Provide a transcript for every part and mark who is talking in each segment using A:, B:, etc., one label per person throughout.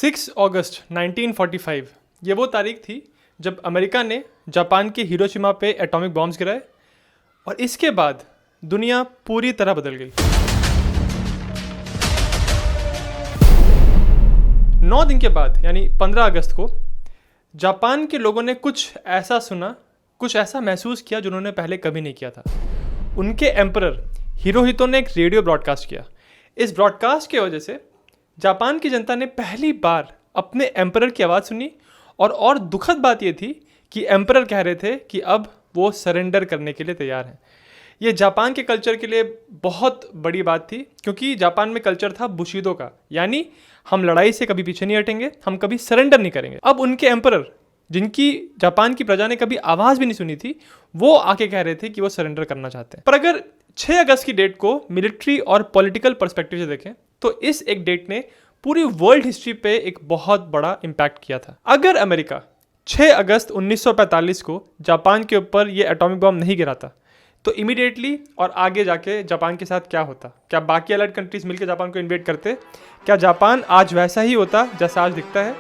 A: 6 अगस्त 1945 ये वो तारीख थी जब अमेरिका ने जापान के हिरोशिमा पे एटॉमिक बॉम्ब्स गिराए और इसके बाद दुनिया पूरी तरह बदल गई। 9 दिन के बाद यानी 15 अगस्त को जापान के लोगों ने कुछ ऐसा सुना, कुछ ऐसा महसूस किया जो उन्होंने पहले कभी नहीं किया था। उनके एम्परर हिरोहितो ने एक रेडियो ब्रॉडकास्ट किया। इस ब्रॉडकास्ट की वजह से जापान की जनता ने पहली बार अपने एम्परर की आवाज़ सुनी और दुखद बात यह थी कि एम्परर कह रहे थे कि अब वो सरेंडर करने के लिए तैयार हैं। ये जापान के कल्चर के लिए बहुत बड़ी बात थी क्योंकि जापान में कल्चर था बुशिदो का, यानी हम लड़ाई से कभी पीछे नहीं हटेंगे, हम कभी सरेंडर नहीं करेंगे। अब उनके एम्परर जिनकी जापान की प्रजा ने कभी आवाज़ भी नहीं सुनी थी, वो आके कह रहे थे कि वो सरेंडर करना चाहते हैं। पर अगर 6 अगस्त की डेट को मिलिट्री और पॉलिटिकल पर्सपेक्टिव से देखें तो इस एक डेट ने पूरी वर्ल्ड हिस्ट्री पे एक बहुत बड़ा इम्पैक्ट किया था। अगर अमेरिका 6 अगस्त 1945 को जापान के ऊपर ये एटॉमिक बॉम्ब नहीं गिराता तो इमीडिएटली और आगे जाके जापान के साथ क्या होता? क्या बाकी अलाइड कंट्रीज मिलकर जापान को इन्वेड करते? क्या जापान आज वैसा ही होता जैसा आज दिखता है?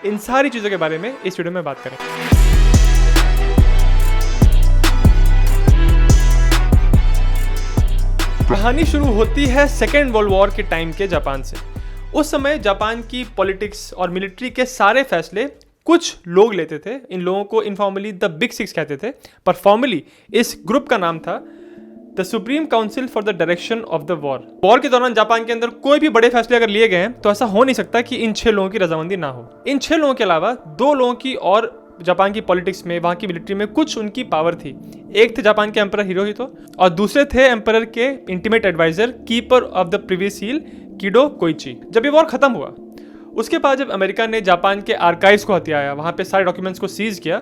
A: इन सारी चीज़ों के बारे में इस वीडियो में बात करें। कहानी शुरू होती है सेकेंड वर्ल्ड वॉर के टाइम के जापान से। उस समय जापान की पॉलिटिक्स और मिलिट्री के सारे फैसले कुछ लोग लेते थे। इन लोगों को इनफॉर्मली द बिग सिक्स कहते थे, पर फॉर्मली इस ग्रुप का नाम था the supreme council for the direction of the war. War के दौरान जापान के अंदर कोई भी बड़े फैसले अगर लिए गए हैं तो ऐसा हो नहीं सकता कि इन 6 लोगों की रजामंदी ना हो। इन 6 लोगों के अलावा 2 लोगों की और जापान की पॉलिटिक्स में, वहाँ की मिलिट्री में कुछ उनकी पावर थी। एक थे जापान के एम्परर हिरोहितो और दूसरे थे एम्परर के intimate adviser, keeper of the privy seal, Kido Koichi. जब ये वॉर खत्म हुआ उसके बाद जब अमेरिका ने जापान के आर्काइव्स को हथियाया, वहाँ पे सारे डॉक्यूमेंट्स को सीज किया,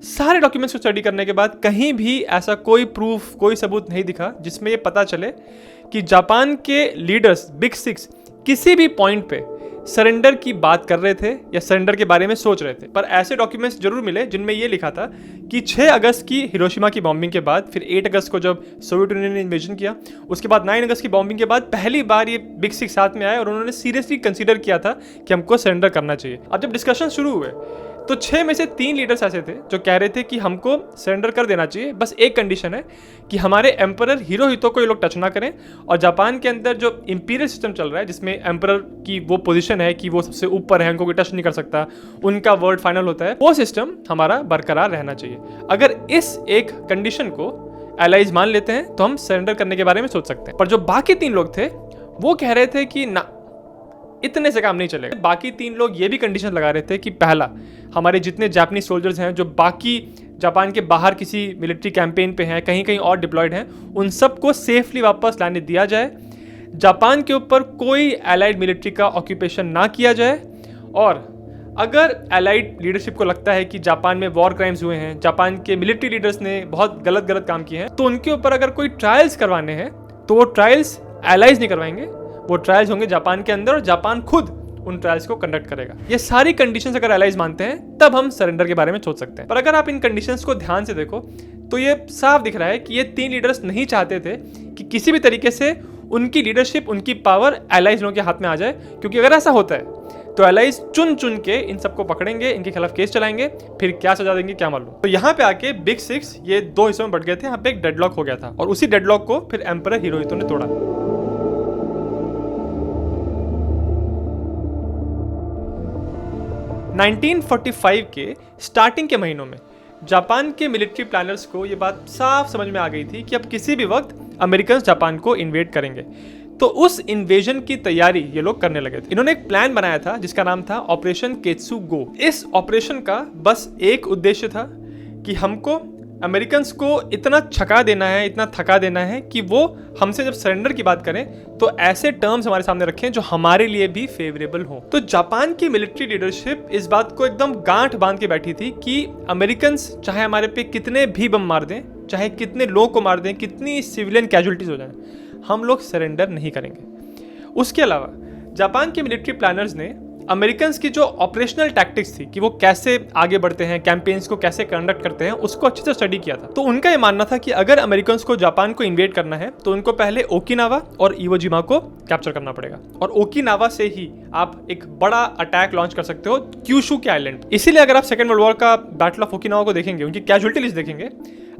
A: सारे डॉक्यूमेंट्स को स्टडी करने के बाद कहीं भी ऐसा कोई प्रूफ, कोई सबूत नहीं दिखा जिसमें ये पता चले कि जापान के लीडर्स बिग सिक्स किसी भी पॉइंट पे सरेंडर की बात कर रहे थे या सरेंडर के बारे में सोच रहे थे। पर ऐसे डॉक्यूमेंट्स जरूर मिले जिनमें ये लिखा था कि 6 अगस्त की हिरोशिमा की बॉम्बिंग के बाद, फिर 8 अगस्त को जब सोवियत यूनियन ने इन्वेजन किया, उसके बाद 9 अगस्त की बॉम्बिंग के बाद पहली बार ये बिग सिक्स साथ में आए और उन्होंने सीरियसली कंसीडर किया था कि हमको सरेंडर करना चाहिए। अब जब डिस्कशन शुरू हुए तो 6 में से 3 लीडर्स ऐसे थे जो कह रहे थे कि हमको सरेंडर कर देना चाहिए, बस एक कंडीशन है कि हमारे एम्परर हिरोहितो को ये लोग टच ना करें और जापान के अंदर जो इंपीरियल सिस्टम चल रहा है जिसमें एम्परर की वो पोजीशन है कि वो सबसे ऊपर है, उनको कोई टच नहीं कर सकता, उनका वर्ड फाइनल होता है, वो सिस्टम हमारा बरकरार रहना चाहिए। अगर इस एक कंडीशन को एलाइज मान लेते हैं तो हम सरेंडर करने के बारे में सोच सकते हैं। पर जो बाकी 3 लोग थे वो कह रहे थे कि ना, इतने से काम नहीं चलेगा। बाकी 3 लोग ये भी कंडीशन लगा रहे थे कि पहला, हमारे जितने जापानीज सोल्जर्स हैं जो बाकी जापान के बाहर किसी मिलिट्री कैंपेन पे हैं, कहीं कहीं और डिप्लॉयड हैं, उन सबको सेफली वापस लाने दिया जाए। जापान के ऊपर कोई एलाइड मिलिट्री का ऑक्यूपेशन ना किया जाए और अगर एलाइड लीडरशिप को लगता है कि जापान में वॉर क्राइम्स हुए हैं, जापान के मिलिट्री लीडर्स ने बहुत गलत काम किए हैं, तो उनके ऊपर अगर कोई ट्रायल्स करवाने हैं तो वो ट्रायल्स एलाइज नहीं करवाएंगे, वो ट्रायल्स होंगे जापान के अंदर और जापान खुद उन ट्रायल्स को कंडक्ट करेगा। ये सारी कंडीशंस अगर एलाइज मानते हैं तब हम सरेंडर के बारे में सोच सकते हैं। पर अगर आप इन कंडीशंस को ध्यान से देखो तो ये साफ दिख रहा है कि ये 3 लीडर्स नहीं चाहते थे कि किसी भी तरीके से उनकी लीडरशिप, उनकी पावर एलाइज लोगों के हाथ में आ जाए, क्योंकि अगर ऐसा होता है तो एलाइज चुन चुन के इन सबको पकड़ेंगे, इनके खिलाफ केस चलाएंगे, फिर क्या सजा देंगे क्या मालूम। तो यहाँ पे आके बिग सिक्स ये 2 हिस्सों में बढ़ गए थे। यहाँ पे एक डेडलॉक हो गया था और उसी डेडलॉक को फिर एम्परर हिरोहितो ने तोड़ा। 1945 के स्टार्टिंग के महीनों में जापान के मिलिट्री प्लानर्स को ये बात साफ समझ में आ गई थी कि अब किसी भी वक्त अमेरिकन जापान को इन्वेड करेंगे। तो उस इन्वेजन की तैयारी ये लोग करने लगे थे। इन्होंने एक प्लान बनाया था जिसका नाम था ऑपरेशन केत्सु गो। इस ऑपरेशन का बस एक उद्देश्य था कि हमको अमेरिकन्स को इतना छका देना है, इतना थका देना है कि वो हमसे जब सरेंडर की बात करें तो ऐसे टर्म्स हमारे सामने रखें जो हमारे लिए भी फेवरेबल हो। तो जापान की मिलिट्री लीडरशिप इस बात को एकदम गांठ बांध के बैठी थी कि अमेरिकन्स चाहे हमारे पे कितने भी बम मार दें, चाहे कितने लोगों को मार दें, कितनी सिविलियन कैजुअलिटीज हो जाए, हम लोग सरेंडर नहीं करेंगे। उसके अलावा जापान के मिलिट्री प्लानर्स ने अमेरिकन की जो ऑपरेशनल टैक्टिक्स थी कि वो कैसे आगे बढ़ते हैं, कैंपेन्स को कैसे कंडक्ट करते हैं, उसको अच्छे से स्टडी किया था। तो उनका ये मानना था कि अगर अमेरिकन को जापान को इन्वेड करना है तो उनको पहले ओकिनावा और इवोजिमा को कैप्चर करना पड़ेगा, और ओकिनावा से ही आप एक बड़ा अटैक लॉन्च कर सकते हो क्यूशू के आइलैंड। इसीलिए अगर आप सेकेंड वर्ल्ड वॉर का बैटल ऑफ ओकिनावा को देखेंगे, उनकी कैजुअलिटी लिस्ट देखेंगे,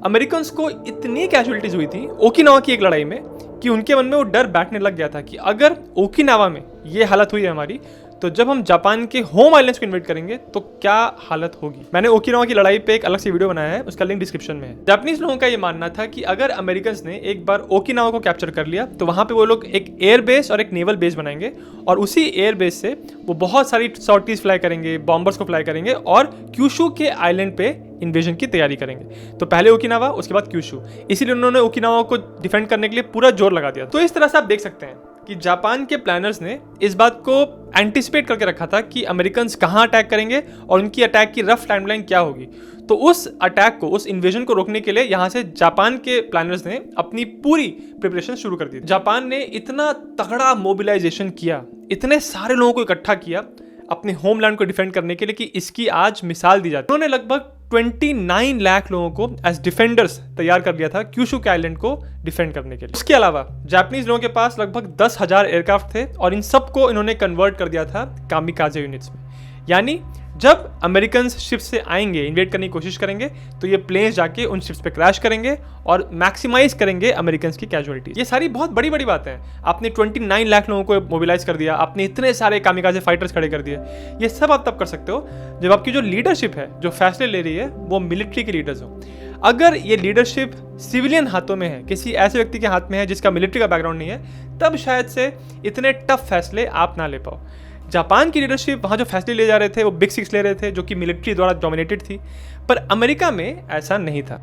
A: अमेरिकन को इतनी कैजुअलिटीज हुई थी ओकिनावा की एक लड़ाई में कि उनके मन में वो डर बैठने लग गया था कि अगर ओकिनावा में ये हालत हुई है हमारी, तो जब हम जापान के होम आइलैंड्स को इन्वेट करेंगे तो क्या हालत होगी। मैंने ओकिनावा की लड़ाई पे एक अलग से वीडियो बनाया है, उसका लिंक डिस्क्रिप्शन में है। जापानीज लोगों का ये मानना था कि अगर अमेरिकन ने एक बार ओकिनावा को कैप्चर कर लिया तो वहां पे वो लोग एक एयर बेस और एक नेवल बेस बनाएंगे, और उसी एयर बेस से वो बहुत सारी सॉर्टीज फ्लाई करेंगे, बॉम्बर्स को फ्लाई करेंगे और क्यूशू के आइलैंड पे इन्वेजन की तैयारी करेंगे। तो पहले ओकिनावा, उसके बाद क्यूशू। इसीलिए उन्होंने ओकिनावा को डिफेंड करने के लिए पूरा जोर लगा दिया। तो इस तरह से आप देख सकते हैं कि जापान के प्लानर्स ने इस बात को एंटिसिपेट करके रखा था कि अमेरिकन कहाँ अटैक करेंगे और उनकी अटैक की रफ टाइमलाइन क्या होगी। तो उस अटैक को, उस इन्वेजन को रोकने के लिए यहाँ से जापान के प्लानर्स ने अपनी पूरी प्रिपरेशन शुरू कर दी। जापान ने इतना तगड़ा मोबिलाइजेशन किया, इतने सारे लोगों को इकट्ठा किया अपने होमलैंड को डिफेंड करने के लिए कि इसकी आज मिसाल दी जाती है। उन्होंने लगभग 29 लाख लोगों को एज डिफेंडर्स तैयार कर लिया था क्यूशू के आइलैंड को डिफेंड करने के लिए। उसके अलावा जापानीज लोगों के पास लगभग 10,000 एयरक्राफ्ट थे और इन सबको इन्होंने कन्वर्ट कर दिया था कामिकाजे यूनिट्स में। यानी जब अमेरिकन शिप्स से आएंगे, इन्वेट करने की कोशिश करेंगे, तो ये प्लेन्स जाके उन शिप्स पे क्रैश करेंगे और मैक्सिमाइज करेंगे अमेरिकन की कैजुअलिटीज। ये सारी बहुत बड़ी बड़ी बातें हैं। आपने 29 लाख लोगों को मोबिलाइज कर दिया, आपने इतने सारे कामिकाजे फाइटर्स खड़े कर दिए। ये सब आप तब कर सकते हो जब आपकी जो लीडरशिप है, जो फैसले ले रही है, वो मिलिट्री के लीडर्स हो। अगर ये लीडरशिप सिविलियन हाथों में है, किसी ऐसे व्यक्ति के हाथ में है जिसका मिलिट्री का बैकग्राउंड नहीं है, तब शायद से इतने टफ फैसले आप ना ले पाओ। जापान की लीडरशिप वहाँ जो फैसले ले जा रहे थे वो बिग सिक्स ले रहे थे, जो कि मिलिट्री द्वारा डोमिनेटेड थी, पर अमेरिका में ऐसा नहीं था।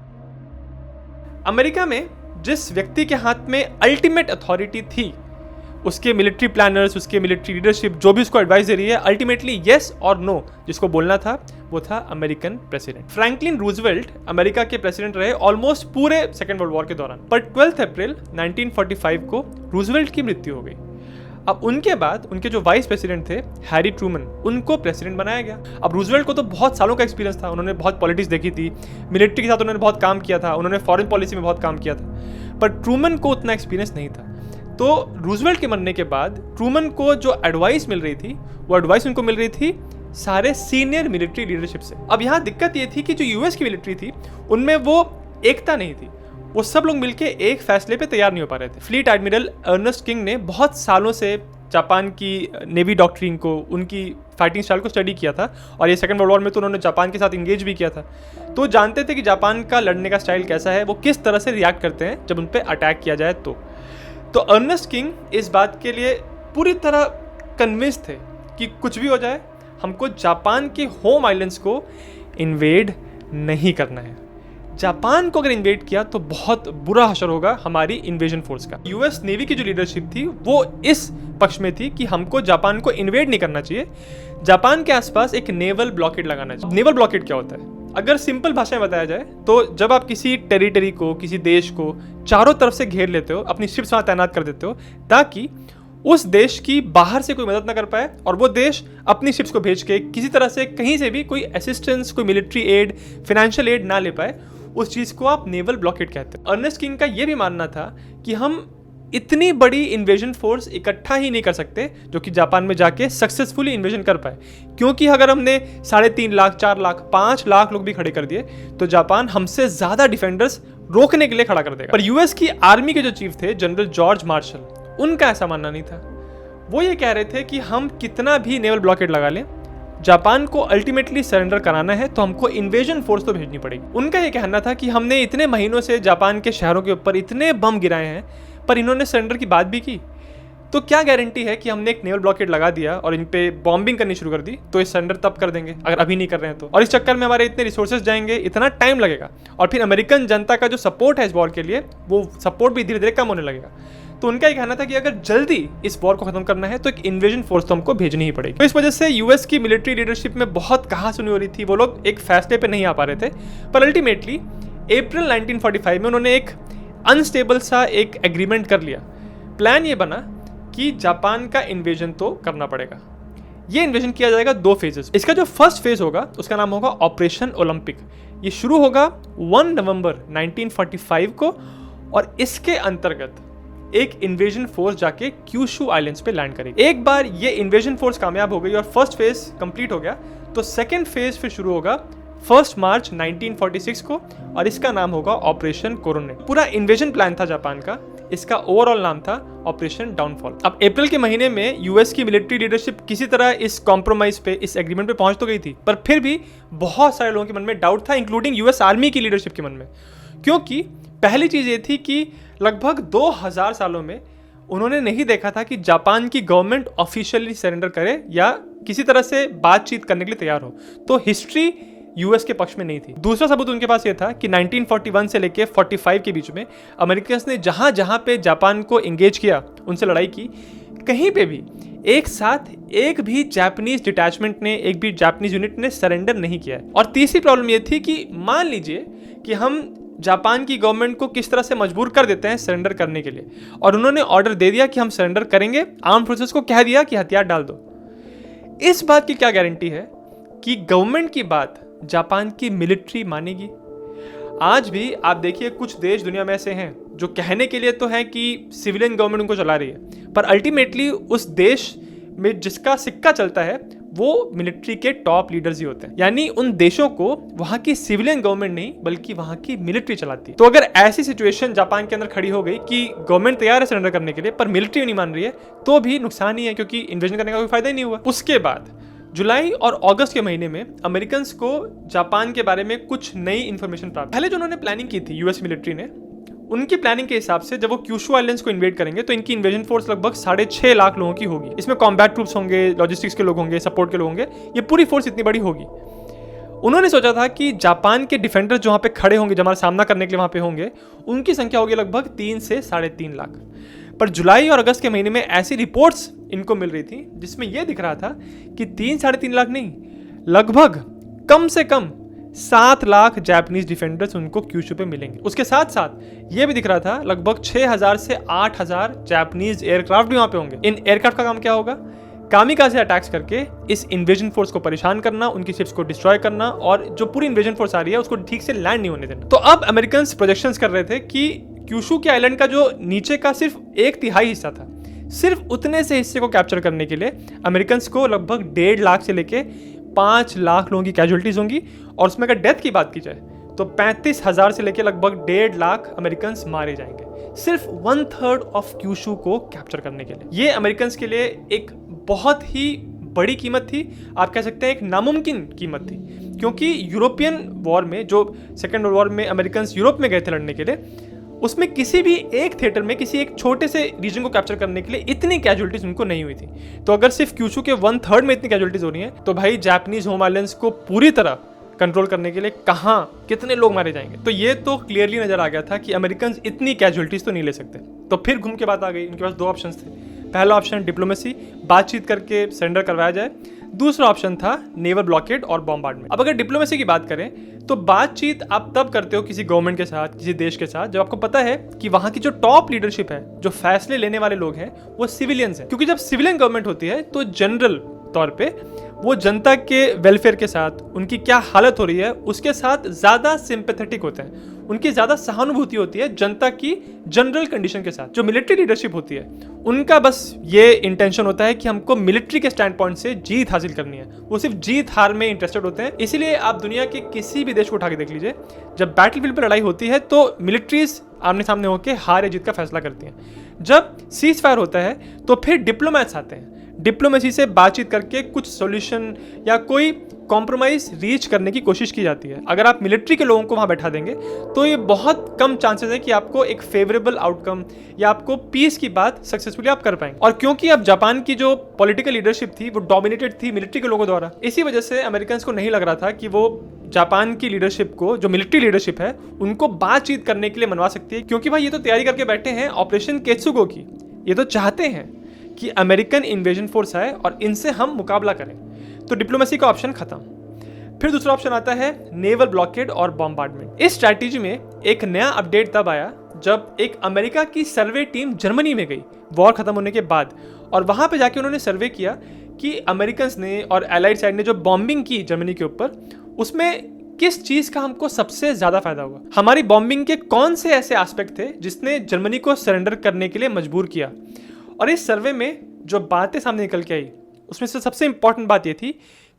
A: अमेरिका में जिस व्यक्ति के हाथ में अल्टीमेट अथॉरिटी थी, उसके मिलिट्री प्लानर्स, उसके मिलिट्री लीडरशिप जो भी उसको एडवाइस दे रही है, अल्टीमेटली येस और नो जिसको बोलना था वो था American president. Franklin Roosevelt America के प्रेसिडेंट रहे ऑलमोस्ट पूरे सेकेंड वर्ल्ड वॉर के दौरान, पर 12 अप्रैल 1945 को रूजवेल्ट की मृत्यु हो गई। अब उनके बाद उनके जो वाइस प्रेसिडेंट थे हैरी ट्रूमन, उनको प्रेसिडेंट बनाया गया। अब रूजवेल्ट को तो बहुत सालों का एक्सपीरियंस था, उन्होंने बहुत पॉलिटिक्स देखी थी, मिलिट्री के साथ उन्होंने बहुत काम किया था, उन्होंने फॉरेन पॉलिसी में बहुत काम किया था, पर ट्रूमन को उतना एक्सपीरियंस नहीं था। तो रूजवेल्ट के मरने के बाद ट्रूमन को जो एडवाइस मिल रही थी, वो एडवाइस उनको मिल रही थी सारे सीनियर मिलिट्री लीडरशिप से। अब यहाँ दिक्कत ये थी कि जो यूएस की मिलिट्री थी उनमें वो एकता नहीं थी, वो सब लोग मिलके एक फैसले पे तैयार नहीं हो पा रहे थे। फ्लीट एडमिरल अर्नेस्ट किंग ने बहुत सालों से जापान की नेवी डॉक्ट्रिन को, उनकी फाइटिंग स्टाइल को स्टडी किया था, और ये सेकेंड वर्ल्ड वॉर में तो उन्होंने जापान के साथ इंगेज भी किया था। तो जानते थे कि जापान का लड़ने का स्टाइल कैसा है, वो किस तरह से रिएक्ट करते हैं जब उन पर अटैक किया जाए। तो अर्नेस्ट किंग इस बात के लिए पूरी तरह कन्विंस थे कि कुछ भी हो जाए हमको जापान के होम आइलैंड्स को इन्वेड नहीं करना है। जापान को अगर इन्वेड किया तो बहुत बुरा असर होगा हमारी इन्वेजन फोर्स का। यूएस नेवी की जो लीडरशिप थी वो इस पक्ष में थी कि हमको जापान को इन्वेड नहीं करना चाहिए, जापान के आसपास एक नेवल ब्लॉकेड लगाना चाहिए। नेवल ब्लॉकेड क्या होता है? अगर सिंपल भाषा में बताया जाए तो जब आप किसी टेरिटरी को, किसी देश को चारों तरफ से घेर लेते हो, अपनी शिप्स वहां तैनात कर देते हो ताकि उस देश की बाहर से कोई मदद ना कर पाए और वो देश अपनी शिप्स को भेज के किसी तरह से कहीं से भी कोई असिस्टेंस, कोई मिलिट्री एड, फाइनेंशियल एड ना ले पाए, उस चीज़ को आप नेवल ब्लॉकेड कहते हैं। अर्नेस्ट किंग का ये भी मानना था कि हम इतनी बड़ी इन्वेजन फोर्स इकट्ठा ही नहीं कर सकते जो कि जापान में जाके सक्सेसफुली इन्वेजन कर पाए, क्योंकि अगर हमने 3.5 लाख, 4 लाख, 5 लाख लोग भी खड़े कर दिए तो जापान हमसे ज़्यादा डिफेंडर्स रोकने के लिए खड़ा कर देगा। पर यूएस की आर्मी के जो चीफ थे जनरल जॉर्ज मार्शल, उनका ऐसा मानना नहीं था। वो ये कह रहे थे कि हम कितना भी नेवल ब्लॉकेड लगा लें, जापान को अल्टीमेटली सरेंडर कराना है तो हमको इन्वेजन फोर्स तो भेजनी पड़ेगी। उनका ये कहना था कि हमने इतने महीनों से जापान के शहरों के ऊपर इतने बम गिराए हैं पर इन्होंने सरेंडर की बात भी की, तो क्या गारंटी है कि हमने एक नेवल ब्लॉकेड लगा दिया और इन पे बॉम्बिंग करनी शुरू कर दी तो ये सरेंडर तब कर देंगे अगर अभी नहीं कर रहे हैं तो। और इस चक्कर में हमारे इतने रिसोर्सेज जाएंगे, इतना टाइम लगेगा, और फिर अमेरिकन जनता का जो सपोर्ट है इस वॉर के लिए, वो सपोर्ट भी धीरे धीरे कम होने लगेगा। तो उनका ये कहना था कि अगर जल्दी इस वॉर को खत्म करना है तो एक इन्वेजन फोर्स तो हमको भेजनी ही पड़ेगी। तो इस वजह से यूएस की मिलिट्री लीडरशिप में बहुत कहासुनी हो रही थी, वो लोग एक फैसले पे नहीं आ पा रहे थे। पर अल्टीमेटली अप्रैल 1945 में उन्होंने एक अनस्टेबल सा एक एग्रीमेंट कर लिया। प्लान ये बना कि जापान का इन्वेजन तो करना पड़ेगा, ये इन्वेजन किया जाएगा 2 फेजेस। इसका जो फर्स्ट फेज होगा उसका नाम होगा ऑपरेशन ओलंपिक। ये शुरू होगा 1 नवंबर 1945 को और इसके अंतर्गत एक इन्वेजन फोर्स जाके क्यूशू आइलैंड्स पे लैंड करेगी। एक बार ये इन्वेजन फोर्स कामयाब हो गई और फर्स्ट फेज कंप्लीट हो गया तो सेकेंड फेज फिर शुरू होगा 1 मार्च 1946 को और इसका नाम होगा ऑपरेशन कोरोनेट। पूरा इन्वेजन प्लान था जापान का, इसका ओवरऑल नाम था ऑपरेशन डाउनफॉल। अब अप्रैल के महीने में यूएस की मिलिट्री लीडरशिप किसी तरह इस कॉम्प्रोमाइज पे, इस एग्रीमेंट पे पहुंच तो गई थी, पर फिर भी बहुत सारे लोगों के मन में डाउट था, इंक्लूडिंग यूएस आर्मी की लीडरशिप के मन में। क्योंकि पहली चीज ये थी कि लगभग 2000 सालों में उन्होंने नहीं देखा था कि जापान की गवर्नमेंट ऑफिशियली सरेंडर करे या किसी तरह से बातचीत करने के लिए तैयार हो। तो हिस्ट्री यूएस के पक्ष में नहीं थी। दूसरा सबूत उनके पास यह था कि 1941 से लेके 45 के बीच में अमेरिकन्स ने जहां जहां पे जापान को एंगेज किया, उनसे लड़ाई की, कहीं पे भी एक साथ एक भी जापानीज डिटैचमेंट ने, एक भी जापानीज यूनिट ने सरेंडर नहीं किया है। और तीसरी प्रॉब्लम यह थी कि मान लीजिए कि हम जापान की गवर्नमेंट को किस तरह से मजबूर कर देते हैं सरेंडर करने के लिए, और उन्होंने ऑर्डर दे दिया कि हम सरेंडर करेंगे, आर्म फोर्सेस को कह दिया कि हथियार डाल दो। इस बात की क्या गारंटी है कि गवर्नमेंट की बात जापान की मिलिट्री मानेगी? आज भी आप देखिए कुछ देश दुनिया में ऐसे हैं जो कहने के लिए तो हैं कि सिविलियन गवर्नमेंट उनको चला रही है, पर अल्टीमेटली उस देश में जिसका सिक्का चलता है वो मिलिट्री के टॉप लीडर्स ही होते हैं। यानी उन देशों को वहां की सिविलियन गवर्नमेंट नहीं बल्कि वहां की मिलिट्री चलाती है। तो अगर ऐसी सिचुएशन जापान के अंदर खड़ी हो गई कि गवर्नमेंट तैयार है सरेंडर करने के लिए पर मिलिट्री नहीं मान रही है, तो भी नुकसान ही है, क्योंकि इन्वेजन करने का कोई फायदा ही नहीं हुआ। उसके बाद जुलाई और अगस्त के महीने में अमेरिकन को जापान के बारे में कुछ नई इंफॉर्मेशन प्राप्त। पहले जो उन्होंने प्लानिंग की थी यूएस मिलिट्री ने, उनकी प्लानिंग के हिसाब से जब वो क्यूशू आइलैंड्स को इन्वेड करेंगे तो इनकी इन्वेजन फोर्स लगभग 6.5 लाख लोगों की होगी। इसमें कॉम्बैट ट्रूप्स होंगे, लॉजिस्टिक्स के लोग होंगे, सपोर्ट के लोग होंगे, ये पूरी फोर्स इतनी बड़ी होगी। उन्होंने सोचा था कि जापान के डिफेंडर्स जो वहाँ पे खड़े होंगे, जो हमारा सामना करने के लिए वहाँ पे होंगे, उनकी संख्या होगी लगभग 3 से 3.5 लाख। पर जुलाई और अगस्त के महीने में ऐसी रिपोर्ट्स इनको मिल रही थी जिसमें यह दिख रहा था कि 3-3.5 लाख नहीं, लगभग कम से कम 7 लाख जापानीज डिफेंडर्स उनको क्यूशू पे मिलेंगे। उसके साथ साथ यह भी दिख रहा था लगभग 6000 से 8000 जापानीज एयरक्राफ्ट भी वहां पे होंगे। इन एयरक्राफ्ट का काम क्या होगा? कामिकाज़े अटैक्स करके इस इन्वेजन फोर्स को परेशान करना, उनकी शिप्स को डिस्ट्रॉय करना, और जो पूरी इन्वेजन फोर्स आ रही है उसको ठीक से लैंड नहीं होने देना। तो अब अमेरिकन प्रोजेक्शंस कर रहे थे कि क्यूशू के आइलैंड का जो नीचे का सिर्फ 1/3 हिस्सा था, सिर्फ उतने से हिस्से को कैप्चर करने के लिए अमेरिकन को लगभग 1.5 लाख से लेके 5 लाख लोगों की कैजुअलिटीज होंगी। और उसमें अगर डेथ की बात की जाए तो 35,000 से लेके लगभग 1.5 लाख अमेरिकन मारे जाएंगे, सिर्फ 1/3 ऑफ क्यूशू को कैप्चर करने के लिए। ये अमेरिकन के लिए एक बहुत ही बड़ी कीमत थी, आप कह सकते हैं एक नामुमकिन कीमत थी, क्योंकि यूरोपियन वॉर में, जो सेकेंड वर्ल्ड वॉर में अमेरिकन यूरोप में गए थे लड़ने के लिए, उसमें किसी भी एक थिएटर में किसी एक छोटे से रीजन को कैप्चर करने के लिए इतनी कैजुअलिटीज उनको नहीं हुई थी। तो अगर सिर्फ क्यूशू के 1/3 में इतनी कैजुअलिटीज हो रही हैं तो भाई जापानीज होम आइलैंड्स को पूरी तरह कंट्रोल करने के लिए कहाँ कितने लोग मारे जाएंगे। तो ये तो क्लियरली नजर आ गया था कि अमेरिकन इतनी कैजुअलिटीज तो नहीं ले सकते। तो फिर घूम के बात आ गई, इनके पास 2 ऑप्शन थे। पहला ऑप्शन डिप्लोमेसी, बातचीत करके सरेंडर करवाया जाए। दूसरा ऑप्शन था नेवल ब्लॉकेड और बॉम्बार्डमेंट। अब अगर डिप्लोमेसी की बात करें तो बातचीत आप तब करते हो किसी गवर्नमेंट के साथ, किसी देश के साथ, जब आपको पता है कि वहां की जो टॉप लीडरशिप है, जो फैसले लेने वाले लोग हैं, वो सिविलियंस हैं। क्योंकि जब सिविलियन गवर्नमेंट होती है तो जनरल तौर पे वो जनता के वेलफेयर के साथ, उनकी क्या हालत हो रही है उसके साथ ज़्यादा सिंपैथेटिक होते हैं, उनकी ज़्यादा सहानुभूति होती है जनता की जनरल कंडीशन के साथ। जो मिलिट्री लीडरशिप होती है उनका बस ये इंटेंशन होता है कि हमको मिलिट्री के स्टैंड पॉइंट से जीत हासिल करनी है, वो सिर्फ जीत हार में इंटरेस्टेड होते हैं। इसीलिए आप दुनिया के किसी भी देश को उठा के देख लीजिए, जब बैटलफील्ड पर लड़ाई होती है तो मिलिट्रीज आमने सामने होकर हार या जीत का फैसला करती हैं। जब सीज फायर होता है तो फिर डिप्लोमैट्स आते हैं, डिप्लोमेसी से बातचीत करके कुछ सॉल्यूशन या कोई कॉम्प्रोमाइज रीच करने की कोशिश की जाती है। अगर आप मिलिट्री के लोगों को वहां बैठा देंगे तो ये बहुत कम चांसेस है कि आपको एक फेवरेबल आउटकम या आपको पीस की बात सक्सेसफुली आप कर पाएंगे। और क्योंकि अब जापान की जो पॉलिटिकल लीडरशिप थी वो डोमिनेटेड थी मिलिट्री के लोगों द्वारा, इसी वजह से अमेरिकन को नहीं लग रहा था कि वो जापान की लीडरशिप को, जो मिलिट्री लीडरशिप है, उनको बातचीत करने के लिए मनवा सकती है। क्योंकि भाई ये तो तैयारी करके बैठे हैं ऑपरेशन केत्सुगो की, ये तो चाहते हैं कि अमेरिकन इन्वेजन फोर्स आए और इनसे हम मुकाबला करें। तो डिप्लोमेसी का ऑप्शन खत्म। फिर दूसरा ऑप्शन आता है नेवल ब्लॉकेड और बॉम्बार्डमेंट। इस स्ट्रैटेजी में एक नया अपडेट तब आया जब एक अमेरिका की सर्वे टीम जर्मनी में गई वॉर खत्म होने के बाद, और वहां पे जाके उन्होंने सर्वे किया कि अमेरिकन्स ने और एलाइड साइड ने जो बॉम्बिंग की जर्मनी के ऊपर, उसमें किस चीज का हमको सबसे ज्यादा फायदा हुआ। हमारी बॉम्बिंग के कौन से ऐसे एस्पेक्ट थे जिसने जर्मनी को सरेंडर करने के लिए मजबूर किया। और इस सर्वे में जो बातें सामने निकल के आई, उसमें से सबसे इंपॉर्टेंट बात यह थी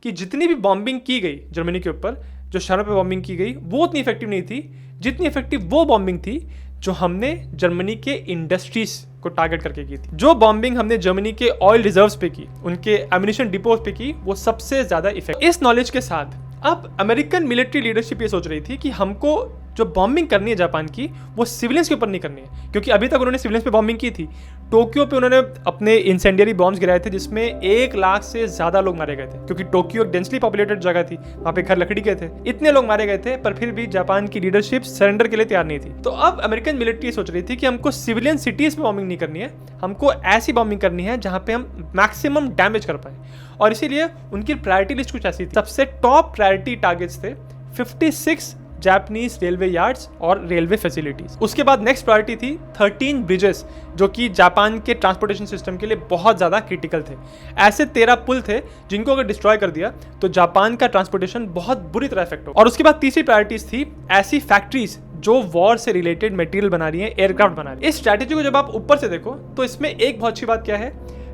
A: कि जितनी भी बॉम्बिंग की गई जर्मनी के ऊपर, जो शहरों पे बॉम्बिंग की गई, वो उतनी इफेक्टिव नहीं थी जितनी इफेक्टिव वो बॉम्बिंग थी जो हमने जर्मनी के इंडस्ट्रीज को टारगेट करके की थी। जो बॉम्बिंग हमने जर्मनी के ऑयल रिजर्व्स पे की, उनके एम्युनिशन डिपोज पे की, वो सबसे ज्यादा इफेक्टिव। इस नॉलेज के साथ अब अमेरिकन मिलिट्री लीडरशिप ये सोच रही थी कि हमको जो बॉम्बिंग करनी है जापान की, वो सिविलियंस के ऊपर नहीं करनी है, क्योंकि अभी तक उन्होंने सिविलियंस पे बॉम्बिंग की थी। टोक्यो पे उन्होंने अपने इंसेंडियरी बॉम्ब्स गिराए थे जिसमें 1 लाख से ज्यादा लोग मारे गए थे, क्योंकि टोक्यो एक डेंसली पॉपुलेटेड जगह थी, वहां पे घर लकड़ी के थे, इतने लोग मारे गए थे, पर फिर भी जापान की लीडरशिप सरेंडर के लिए तैयार नहीं थी। तो अब अमेरिकन मिलिट्री सोच रही थी कि हमको सिविलियन सिटीज पे बॉम्बिंग नहीं करनी है, हमको ऐसी बॉम्बिंग करनी है जहां पे हम मैक्सिमम डैमेज कर पाए। और इसीलिए उनकी प्रायोरिटी लिस्ट कुछ ऐसी थी। सबसे टॉप प्रायोरिटी टारगेट्स थे 56 जापानीज रेलवे यार्ड्स और रेलवे फैसिलिटीज। उसके बाद नेक्स्ट प्रायोरिटी थी 13 ब्रिजेस, जो कि जापान के ट्रांसपोर्टेशन सिस्टम के लिए बहुत ज़्यादा क्रिटिकल थे। ऐसे 13 पुल थे जिनको अगर डिस्ट्रॉय कर दिया तो जापान का ट्रांसपोर्टेशन बहुत बुरी तरह इफेक्ट हो। और उसके बाद तीसरी प्रायोरिटीज थी ऐसी फैक्ट्रीज जो वॉर से रिलेटेड मटेरियल बना रही है, एयरक्राफ्ट बना रही है। इस स्ट्रैटेजी को जब आप ऊपर से देखो तो इसमें एक बहुत अच्छी बात क्या है,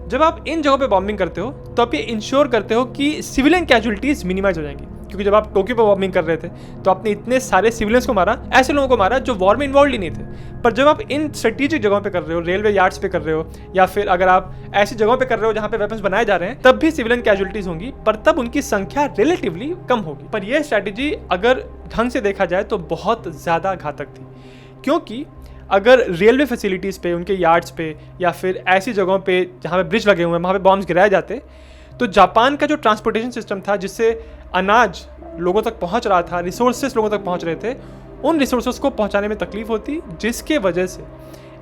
A: जब आप इन जगहों पे बॉम्बिंग करते हो तो आप ये इंश्योर करते हो कि सिविलियन कैजुअलिटीज मिनिमाइज हो जाएंगी। क्योंकि जब आप टोक्यो पे बॉम्बिंग कर रहे थे तो आपने इतने सारे सिविलियंस को मारा, ऐसे लोगों को मारा जो वॉर में इन्वॉल्व ही नहीं थे। पर जब आप इन स्ट्रेटेजिक जगहों पे कर रहे हो, रेलवे यार्ड्स पे कर रहे हो, या फिर अगर आप ऐसी जगहों पे कर रहे हो जहां पे वेपन्स बनाए जा रहे हैं, तब भी सिविलियन कैजुअलिटीज होंगी, पर तब उनकी संख्या रिलेटिवली कम होगी। पर यह स्ट्रैटेजी अगर ढंग से देखा जाए तो बहुत ज़्यादा घातक थी, क्योंकि अगर रेलवे फैसिलिटीज़ पे, उनके यार्ड्स पे, या फिर ऐसी जगहों पे जहाँ पे ब्रिज लगे हुए हैं वहाँ पे बॉम्ब्स गिराए जाते, तो जापान का जो ट्रांसपोर्टेशन सिस्टम था, जिससे अनाज लोगों तक पहुँच रहा था, रिसोर्सेज लोगों तक पहुँच रहे थे, उन रिसोर्सेज को पहुँचाने में तकलीफ होती, जिसके वजह से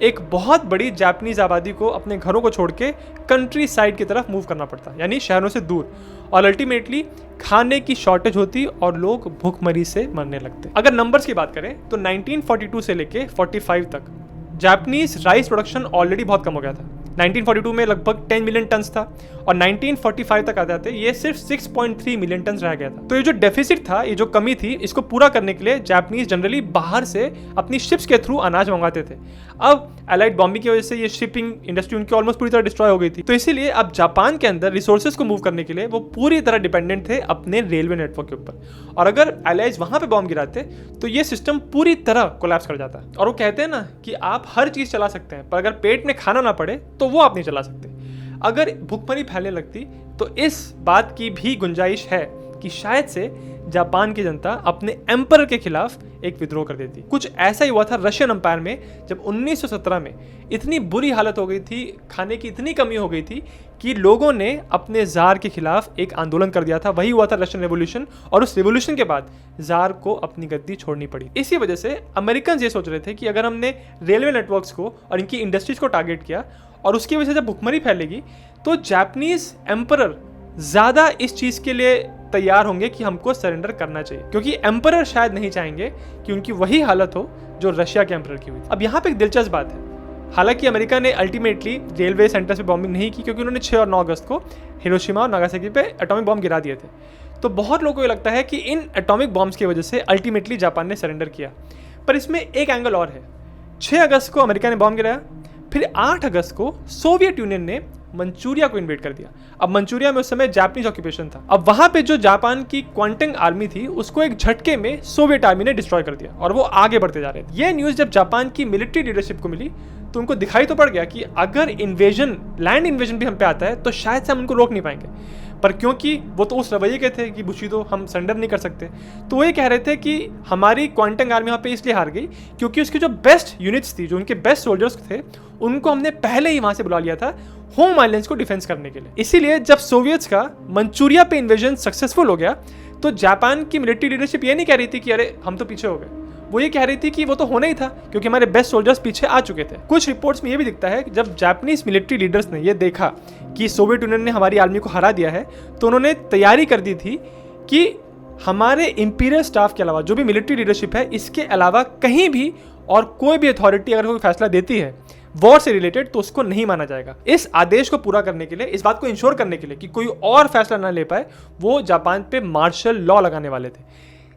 A: एक बहुत बड़ी जापानीज आबादी को अपने घरों को छोड़ के कंट्री साइड की तरफ मूव करना पड़ता, यानी शहरों से दूर, और अल्टीमेटली खाने की शॉर्टेज होती और लोग भूखमरी से मरने लगते। अगर नंबर्स की बात करें तो 1942 से लेके 45 तक जापानीज राइस प्रोडक्शन ऑलरेडी बहुत कम हो गया था। 1942 में लगभग 10 मिलियन टन्स था और 1945 तक आते आते ये सिर्फ 6.3 मिलियन टन्स रह गया था। तो ये जो डेफिसिट था, ये जो कमी थी, इसको पूरा करने के लिए जापानीज जनरली बाहर से अपनी शिप्स के थ्रू अनाज मंगाते थे। अब एलाइड बॉम्बिंग की वजह से ये शिपिंग इंडस्ट्री उनकी ऑलमोस्ट पूरी तरह डिस्ट्रॉय हो गई थी। तो इसीलिए अब जापान के अंदर रिसोर्सेज को मूव करने के लिए वो पूरी तरह डिपेंडेंट थे अपने रेलवे नेटवर्क के ऊपर। और अगर एलाइज वहां पे बॉम्ब गिराते तो ये सिस्टम पूरी तरह कोलैप्स कर जाता। और वो कहते हैं ना कि आप हर चीज चला सकते हैं, पर अगर पेट में खाना ना पड़े तो वो आप नहीं चला सकते। अगर भूखमरी फैलने लगती तो इस बात की भी गुंजाइश है कि शायद से जापान की जनता अपने एम्परर के खिलाफ एक विद्रोह कर देती। कुछ ऐसा ही हुआ था रशियन एम्पायर में, जब 1917 में इतनी बुरी हालत हो गई थी, खाने की इतनी कमी हो गई थी कि लोगों ने अपने जार के खिलाफ एक आंदोलन कर दिया था। वही हुआ था रशियन रेवोल्यूशन, और उस रेवोल्यूशन के बाद जार को अपनी गद्दी छोड़नी पड़ी। इसी वजह से अमेरिकन ये सोच रहे थे कि अगर हमने रेलवे नेटवर्क्स को और इनकी इंडस्ट्रीज को टारगेट किया और उसकी वजह से जब भुखमरी फैलेगी तो जापानीज एम्परर ज़्यादा इस चीज़ के लिए तैयार होंगे कि हमको सरेंडर करना चाहिए, क्योंकि एम्परर शायद नहीं चाहेंगे कि उनकी वही हालत हो जो रशिया के एम्परर की हुई थी। अब यहाँ पे एक दिलचस्प बात है, हालांकि अमेरिका ने अल्टीमेटली रेलवे सेंटर्स पे बॉम्बिंग नहीं की, क्योंकि उन्होंने 6 और 9 अगस्त को हिरोशिमा और नागासाकी पे एटॉमिक बॉम्ब गिरा दिए थे। तो बहुत लोगों को ये लगता है कि इन एटॉमिक बॉम्ब्स की वजह से अल्टीमेटली जापान ने सरेंडर किया, पर इसमें एक एंगल और है। 6 अगस्त को अमेरिका ने बॉम्ब गिराया, फिर 8 अगस्त को सोवियत यूनियन ने मंचूरिया को इन्वेड कर दिया। अब मंचूरिया में उस समय जापानीज ऑक्यूपेशन था। अब वहां पे जो जापान की क्वांटिंग आर्मी थी उसको एक झटके में सोवियत आर्मी ने डिस्ट्रॉय कर दिया और वो आगे बढ़ते जा रहे थे। ये न्यूज जब जापान की मिलिट्री लीडरशिप को मिली तो उनको दिखाई तो पड़ गया कि अगर इन्वेजन, लैंड इन्वेजन भी हम पे आता है तो शायद से हम उनको रोक नहीं पाएंगे। पर क्योंकि वो तो उस रवैये के थे कि बुशिदो हम सरेंडर नहीं कर सकते, तो वो ये कह रहे थे कि हमारी क्वांटिंग आर्मी वहाँ पे इसलिए हार गई क्योंकि उसकी जो बेस्ट यूनिट्स थी, जो उनके बेस्ट सोल्जर्स थे, उनको हमने पहले ही वहाँ से बुला लिया था होम आइलैंड्स को डिफेंस करने के लिए। इसीलिए जब सोवियट्स का मंचूरिया पे इन्वेजन सक्सेसफुल हो गया तो जापान की मिलिट्री लीडरशिप ये नहीं कह रही थी कि अरे हम तो पीछे हो गए, वो ये कह रही थी कि वो तो होना ही था क्योंकि हमारे बेस्ट सोल्जर्स पीछे आ चुके थे। कुछ रिपोर्ट्स में ये भी दिखता है कि जब जापानीज मिलिट्री लीडर्स ने ये देखा कि सोवियत यूनियन ने हमारी आर्मी को हरा दिया है तो उन्होंने तैयारी कर दी थी कि हमारे इंपीरियल स्टाफ के अलावा, जो भी मिलिट्री लीडरशिप है, इसके अलावा कहीं भी और कोई भी अथॉरिटी अगर कोई फैसला देती है वॉर से रिलेटेड, तो उसको नहीं माना जाएगा। इस आदेश को पूरा करने के लिए, इस बात को इंश्योर करने के लिए कि कोई और फैसला ना ले पाए, वो जापान पे मार्शल लॉ लगाने वाले थे।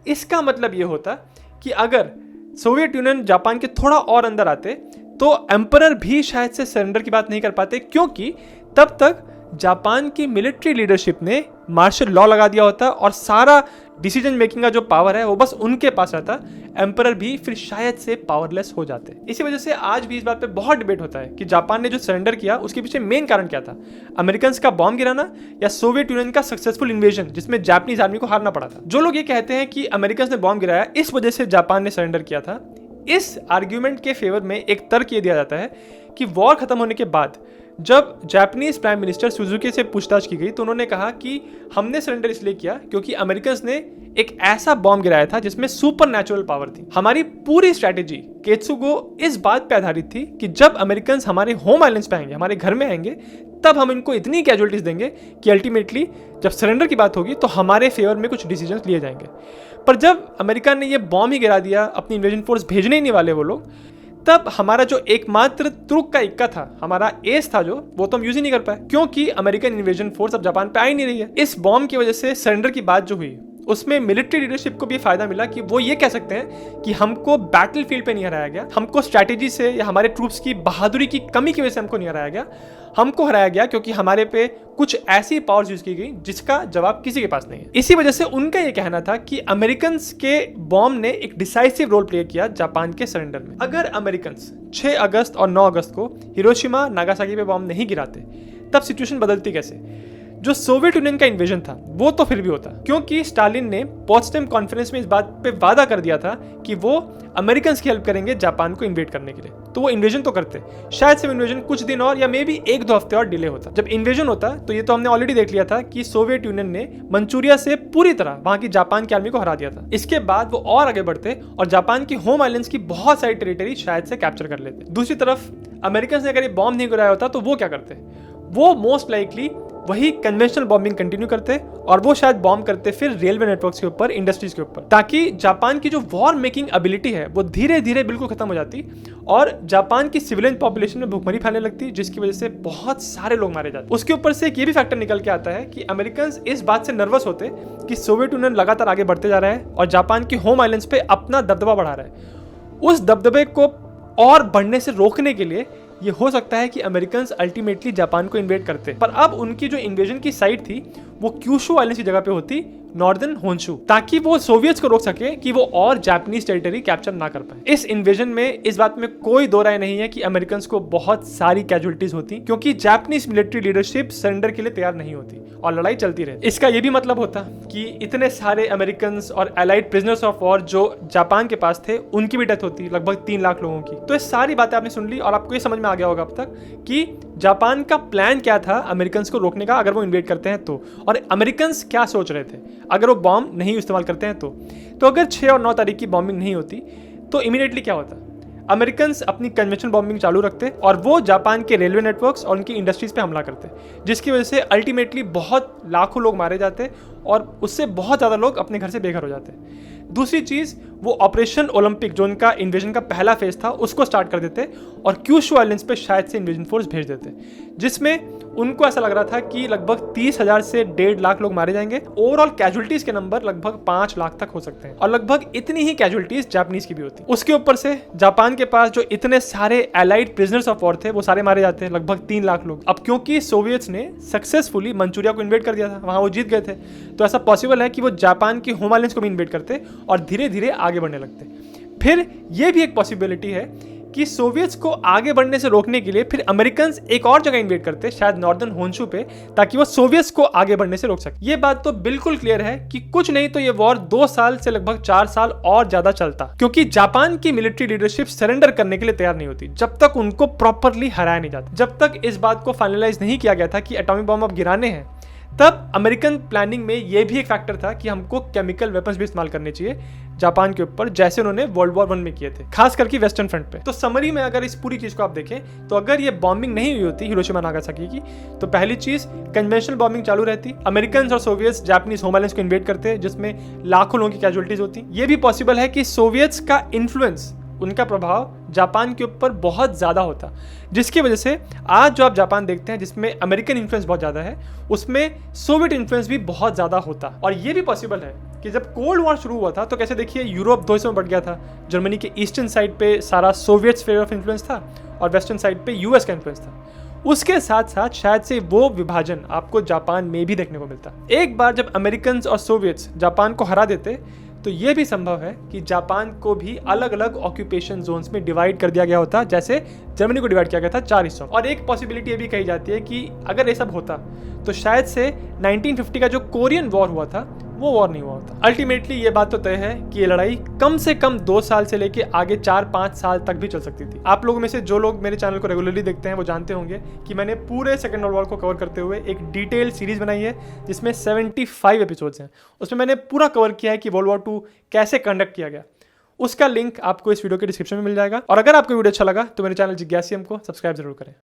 A: इसका मतलब ये होता कि अगर सोवियत यूनियन जापान के थोड़ा और अंदर आते तो एम्परर भी शायद से सरेंडर की बात नहीं कर पाते, क्योंकि तब तक जापान की मिलिट्री लीडरशिप ने मार्शल लॉ लगा दिया होता और सारा डिसीजन मेकिंग का जो पावर है वो बस उनके पास रहता। एम्परर भी फिर शायद से पावरलेस हो जाते। इसी वजह से आज भी इस बात पे बहुत डिबेट होता है कि जापान ने जो सरेंडर किया उसके पीछे मेन कारण क्या था, अमेरिकन का बॉम्ब गिराना या सोवियत यूनियन का सक्सेसफुल इन्वेजन जिसमें जापानीज आर्मी को हारना पड़ा था। जो लोग ये कहते हैं कि अमेरिकन ने बॉम्ब गिराया इस वजह से जापान ने सरेंडर किया था, इस आर्ग्यूमेंट के फेवर में एक तर्क ये दिया जाता है कि वॉर खत्म होने के बाद जब जापानीज प्राइम मिनिस्टर सुजुकी से पूछताछ की गई तो उन्होंने कहा कि हमने सरेंडर इसलिए किया क्योंकि अमेरिकन ने एक ऐसा बॉम्ब गिराया था जिसमें सुपर नेचुरल पावर थी। हमारी पूरी स्ट्रैटेजी केत्सुगो इस बात पे आधारित थी कि जब अमेरिकन हमारे होम आइलैंड्स पे आएंगे, हमारे घर में आएंगे, तब हम इनको इतनी कैजुअलिटीज देंगे कि अल्टीमेटली जब सरेंडर की बात होगी तो हमारे फेवर में कुछ डिसीजंस लिए जाएंगे। पर जब अमेरिका ने ये बॉम्ब ही गिरा दिया, अपनी इन्वेजन फोर्स भेजने ही नहीं वाले वो लोग, तब हमारा जो एकमात्र तुर्क का इक्का था, हमारा एस था जो, वो तो हम यूज ही नहीं कर पाए क्योंकि अमेरिकन इन्वेजन फोर्स अब जापान पे आ ही नहीं रही है। इस बॉम्ब की वजह से सरेंडर की बात जो हुई उसमें मिलिट्री लीडरशिप को भी फायदा मिला कि वो ये कह सकते हैं कि हमको बैटल फील्ड पे नहीं हराया गया, हमको स्ट्रैटेजी से या हमारे ट्रूप्स की बहादुरी की कमी की वजह से हमको नहीं हराया गया, हमको हराया गया क्योंकि हमारे पे कुछ ऐसी पावर्स यूज की गई जिसका जवाब किसी के पास नहीं है। इसी वजह से उनका ये कहना था कि अमेरिकन के बॉम्ब ने एक डिसाइसिव रोल प्ले किया जापान के सरेंडर में। अगर अमेरिकन 6 अगस्त और 9 अगस्त को हिरोशिमा नागासाकी पे बॉम्ब नहीं गिराते तब सिचुएशन बदलती कैसे? जो सोवियत यूनियन का इन्वेजन था वो तो फिर भी होता, क्योंकि स्टालिन ने पोट्सडम कॉन्फ्रेंस में इस बात पे वादा कर दिया था कि वो अमेरिकन की हेल्प करेंगे जापान को इन्वेड करने के लिए। तो वो इन्वेजन तो करते, शायद से इन्वेजन कुछ दिन और या मे बी 1-2 हफ्ते और डिले होता। जब इन्वेजन होता तो ये तो हमने ऑलरेडी देख लिया था कि सोवियत यूनियन ने मंचूरिया से पूरी तरह वहां की जापान की आर्मी को हरा दिया था। इसके बाद वो और आगे बढ़ते और जापान की होम आइलैंड्स की बहुत सारी टेरिटरी शायद से कैप्चर कर लेते। दूसरी तरफ अमेरिकन ने अगर ये बॉम्ब नहीं गिराया होता तो वो क्या करते? वो मोस्ट लाइकली वही कन्वेंशनल बॉम्बिंग कंटिन्यू करते और वो शायद बॉम्ब करते फिर रेलवे नेटवर्क्स के ऊपर, इंडस्ट्रीज के ऊपर, ताकि जापान की जो वॉर मेकिंग एबिलिटी है वो धीरे धीरे बिल्कुल खत्म हो जाती और जापान की सिविलियन पॉपुलेशन में भूखमरी फैलने लगती, जिसकी वजह से बहुत सारे लोग मारे जाते। उसके ऊपर से एक ये भी फैक्टर निकल के आता है कि अमेरिकन इस बात से नर्वस होते कि सोवियत यूनियन लगातार आगे बढ़ते जा रहा है और जापान के होम आइलैंड्स पे अपना दबदबा बढ़ा रहा है। उस दबदबे को और बढ़ने से रोकने के लिए ये हो सकता है कि अमेरिकन अल्टीमेटली जापान को इन्वेड करते, पर अब उनकी जो इन्वेजन की साइट थी वो क्यूशू आइलैंड की जगह पे होती, नॉर्दर्न होन्शू, ताकि वो सोवियट्स को रोक सके कि वो और जापानीज टेरिटरी कैप्चर ना कर पाए। इस इन्वेजन में इस बात में कोई दो राय नहीं है कि अमेरिकन को बहुत सारी कैजुअलिटीज होती, क्योंकि जापानीज मिलिट्री लीडरशिप सरेंडर के लिए तैयार नहीं होती और लड़ाई चलती रहती। इसका ये भी मतलब होता कि इतने सारे अमेरिकन और एलाइड प्रिजनर्स ऑफ वॉर जो जापान के पास थे उनकी भी डेथ होती, लगभग 3 लाख लोगों की। तो ये सारी बातें आपने सुन ली और आपको ये समझ में आ गया होगा अब तक कि जापान का प्लान क्या था अमेरिकन को रोकने का अगर वो इन्वेड करते हैं तो, और अमेरिकन क्या सोच रहे थे अगर वो बॉम्ब नहीं इस्तेमाल करते हैं तो अगर 6 और 9 तारीख की बॉम्बिंग नहीं होती तो इमीडिएटली क्या होता? अमेरिकन अपनी कन्वेंशनल बॉम्बिंग चालू रखते और वो जापान के रेलवे नेटवर्क्स और उनकी इंडस्ट्रीज पे हमला करते, जिसकी वजह से अल्टीमेटली बहुत लाखों लोग मारे जाते और उससे बहुत ज़्यादा लोग अपने घर से बेघर हो जाते। दूसरी चीज़, वो ऑपरेशन ओलंपिक जो उनका इन्वेजन का पहला फेज था उसको स्टार्ट कर देते और क्यूशू आइलैंड्स पे शायद से इन्वेजन फोर्स भेज देते, जिसमें उनको ऐसा लग रहा था कि लगभग 30,000 से 1.5 लाख लोग मारे जाएंगे। ओवरऑल कैजुअलिटीज के नंबर लगभग 5 लाख तक हो सकते हैं और लगभग इतनी ही कैजुअलिटीज जापानीज की भी होती। उसके ऊपर से जापान के पास जो इतने सारे एलाइड प्रिजनर्स ऑफ वॉर थे वो सारे मारे जाते हैं, लगभग 3 लाख लोग। अब क्योंकि सोवियट्स ने सक्सेसफुली मंचूरिया को इन्वेड कर दिया था, वहां वो जीत गए थे, तो ऐसा पॉसिबल है कि वो जापान की होम आइलैंड्स को भी इन्वेड करते और धीरे धीरे आगे बढ़ने लगते। फिर ये भी एक पॉसिबिलिटी है कि सोवियट्स को आगे बढ़ने से रोकने के लिए फिर अमेरिकन एक और जगह इन्वेड करते, शायद नॉर्दर्न होन्शू पे, ताकि वो सोवियट्स को आगे बढ़ने से रोक सके। ये बात तो बिल्कुल क्लियर है कि कुछ नहीं तो ये वॉर 2 साल से लगभग 4 साल और ज्यादा चलता, क्योंकि जापान की मिलिट्री लीडरशिप सरेंडर करने के लिए तैयार नहीं होती जब तक उनको प्रॉपरली हराया नहीं जाता। जब तक इस बात को फाइनलाइज नहीं किया गया था कि एटॉमिक बॉम्ब अब गिराने हैं, तब अमेरिकन प्लानिंग में यह भी एक फैक्टर था कि हमको केमिकल वेपन्स भी इस्तेमाल करने चाहिए जापान के ऊपर, जैसे उन्होंने वर्ल्ड वॉर 1 में किए थे, खास करके वेस्टर्न फ्रंट पे। तो समरी में अगर इस पूरी चीज को आप देखें तो अगर ये बॉम्बिंग नहीं हुई होती हिरोशिमा नागासाकी की, तो पहली चीज कन्वेंशनल बॉम्बिंग चालू रहती, अमेरिकन और सोवियट्स जापानीज होम आइलैंड्स को इन्वेड करते जिसमें लाखों लोगों की कैजुअलिटीज होती। ये भी पॉसिबल है कि सोवियट्स का इन्फ्लुएंस, उनका प्रभाव जापान के ऊपर बहुत ज़्यादा होता, जिसकी वजह से आज जो आप जापान देखते हैं जिसमें अमेरिकन इन्फ्लुएंस बहुत ज़्यादा है, उसमें सोवियत इन्फ्लुएंस भी बहुत ज़्यादा होता। और ये भी पॉसिबल है कि जब कोल्ड वॉर शुरू हुआ था तो कैसे देखिए यूरोप दो हिस्सों में बढ़ गया था। जर्मनी के ईस्टर्न साइड पे सारा सोवियत स्फीयर ऑफ इन्फ्लुएंस था और वेस्टर्न साइड पे यूएस का इन्फ्लुएंस था। उसके साथ साथ शायद से वो विभाजन आपको जापान में भी देखने को मिलता। एक बार जब अमेरिकन और सोवियट्स जापान को हरा देते तो ये भी संभव है कि जापान को भी अलग अलग ऑक्यूपेशन जोन्स में डिवाइड कर दिया गया होता, जैसे जर्मनी को डिवाइड किया गया था 4 हिस्सों। और एक पॉसिबिलिटी ये भी कही जाती है कि अगर ये सब होता तो शायद से 1950 का जो कोरियन वॉर हुआ था वो वॉर नहीं हुआ होता। अल्टीमेटली ये बात तो तय है कि ये लड़ाई कम से कम 2 साल से लेके आगे 4-5 साल तक भी चल सकती थी। आप लोगों में से जो लोग मेरे चैनल को रेगुलरली देखते हैं वो जानते होंगे कि मैंने पूरे सेकेंड वर्ल्ड वॉर को कवर करते हुए एक डिटेल सीरीज बनाई है जिसमें 75 एपिसोड्स हैं। उसमें मैंने पूरा कवर किया है कि वर्ल्ड वॉर 2 कैसे कंडक्ट किया गया। उसका लिंक आपको इस वीडियो के डिस्क्रिप्शन में मिल जाएगा। और अगर आपको वीडियो अच्छा लगा तो मेरे चैनल जिज्ञासियम को सब्सक्राइब जरूर करें।